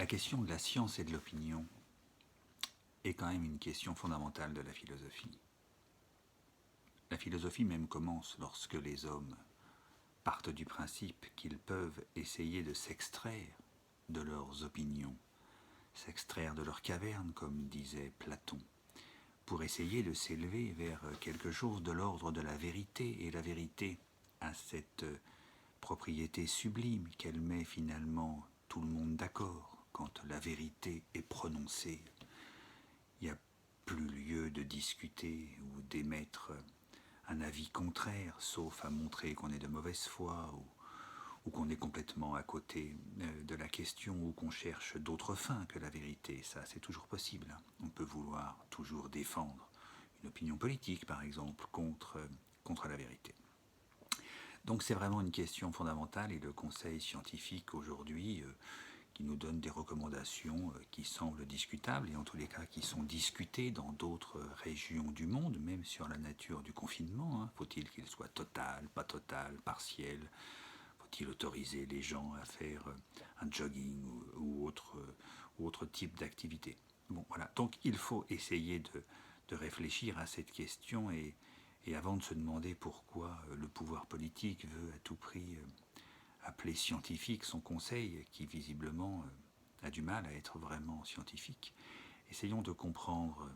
La question de la science et de l'opinion est quand même une question fondamentale de la philosophie. La philosophie même commence lorsque les hommes partent du principe qu'ils peuvent essayer de s'extraire de leurs opinions, s'extraire de leur caverne, comme disait Platon, pour essayer de s'élever vers quelque chose de l'ordre de la vérité. Et la vérité a cette propriété sublime qu'elle met finalement tout le monde d'accord. Quand la vérité est prononcée, il n'y a plus lieu de discuter ou d'émettre un avis contraire, sauf à montrer qu'on est de mauvaise foi ou qu'on est complètement à côté de la question ou qu'on cherche d'autres fins que la vérité. Ça, c'est toujours possible. On peut vouloir toujours défendre une opinion politique, par exemple, contre la vérité. Donc c'est vraiment une question fondamentale et le Conseil scientifique aujourd'hui qui nous donne des recommandations qui semblent discutables et en tous les cas qui sont discutées dans d'autres régions du monde, même sur la nature du confinement. Faut-il qu'il soit total, pas total, partiel? Faut-il autoriser les gens à faire un jogging ou autre type d'activité? Bon, voilà. Donc il faut essayer de réfléchir à cette question et avant de se demander pourquoi le pouvoir politique veut à tout prix appeler scientifique son conseil, qui visiblement a du mal à être vraiment scientifique, essayons de comprendre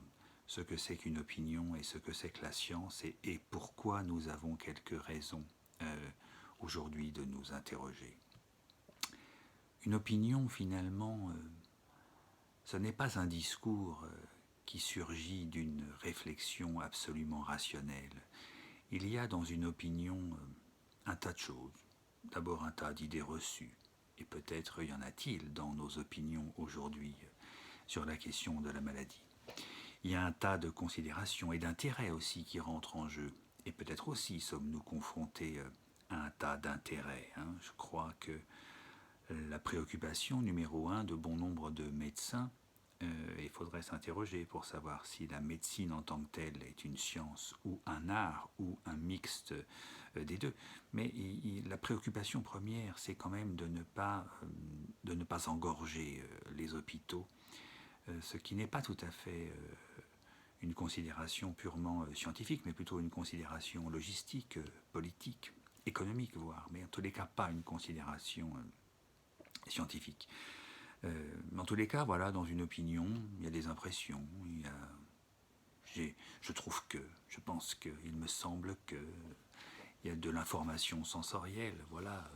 ce que c'est qu'une opinion et ce que c'est que la science et pourquoi nous avons quelques raisons aujourd'hui de nous interroger. Une opinion, finalement, ce n'est pas un discours qui surgit d'une réflexion absolument rationnelle. Il y a dans une opinion un tas de choses. D'abord un tas d'idées reçues, et peut-être y en a-t-il dans nos opinions aujourd'hui sur la question de la maladie. Il y a un tas de considérations et d'intérêts aussi qui rentrent en jeu, et peut-être aussi sommes-nous confrontés à un tas d'intérêts. Je crois que la préoccupation numéro 1 de bon nombre de médecins, il faudrait s'interroger pour savoir si la médecine en tant que telle est une science ou un art ou un mixte des deux. Mais la préoccupation première, c'est quand même de ne pas engorger les hôpitaux, ce qui n'est pas tout à fait une considération purement scientifique, mais plutôt une considération logistique, politique, économique voire, mais en tous les cas pas une considération scientifique. Mais en tous les cas, voilà, dans une opinion, il y a des impressions, je trouve que, je pense que, il me semble que, il y a de l'information sensorielle, voilà,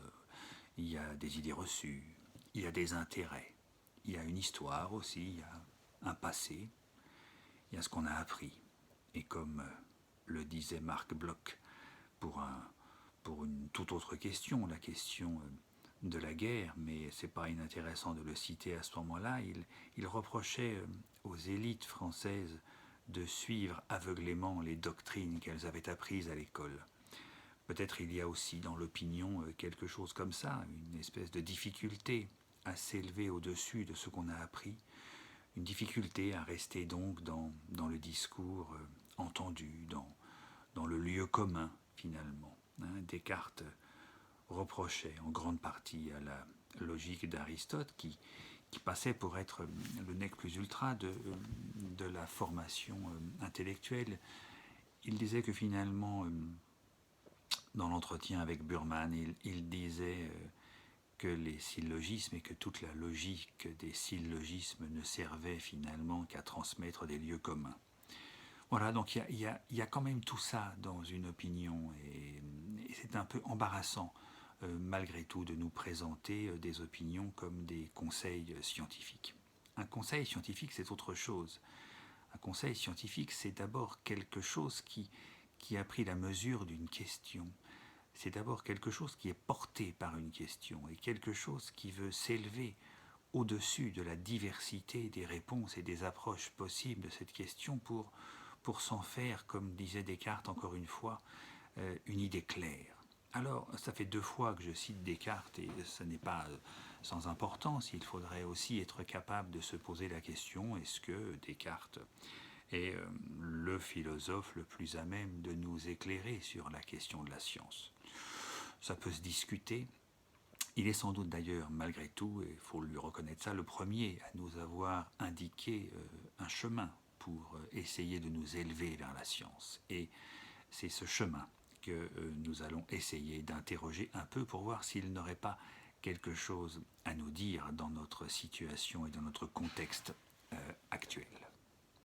il y a des idées reçues, il y a des intérêts, il y a une histoire aussi, il y a un passé, il y a ce qu'on a appris. Et comme le disait Marc Bloch pour une toute autre question, la question de la guerre, mais c'est pas inintéressant de le citer à ce moment-là, il reprochait aux élites françaises de suivre aveuglément les doctrines qu'elles avaient apprises à l'école. Peut-être il y a aussi dans l'opinion quelque chose comme ça, une espèce de difficulté à s'élever au-dessus de ce qu'on a appris, une difficulté à rester donc dans le discours entendu, dans le lieu commun finalement. Descartes reprochait en grande partie à la logique d'Aristote qui passait pour être le nec plus ultra de la formation intellectuelle. Il disait que finalement, dans l'entretien avec Burman, il disait que les syllogismes et que toute la logique des syllogismes ne servait finalement qu'à transmettre des lieux communs. Voilà, donc il y a quand même tout ça dans une opinion et c'est un peu embarrassant malgré tout de nous présenter des opinions comme des conseils scientifiques. Un conseil scientifique, c'est autre chose. Un conseil scientifique, c'est d'abord quelque chose qui a pris la mesure d'une question. C'est d'abord quelque chose qui est porté par une question et quelque chose qui veut s'élever au-dessus de la diversité des réponses et des approches possibles de cette question pour s'en faire, comme disait Descartes encore une fois, une idée claire. Alors, ça fait 2 fois que je cite Descartes et ce n'est pas sans importance. Il faudrait aussi être capable de se poser la question, est-ce que Descartes est le philosophe le plus à même de nous éclairer sur la question de la science? Ça peut se discuter, Il est sans doute d'ailleurs, malgré tout, et il faut lui reconnaître ça, le premier à nous avoir indiqué un chemin pour essayer de nous élever vers la science. Et c'est ce chemin que nous allons essayer d'interroger un peu pour voir s'il n'aurait pas quelque chose à nous dire dans notre situation et dans notre contexte actuel.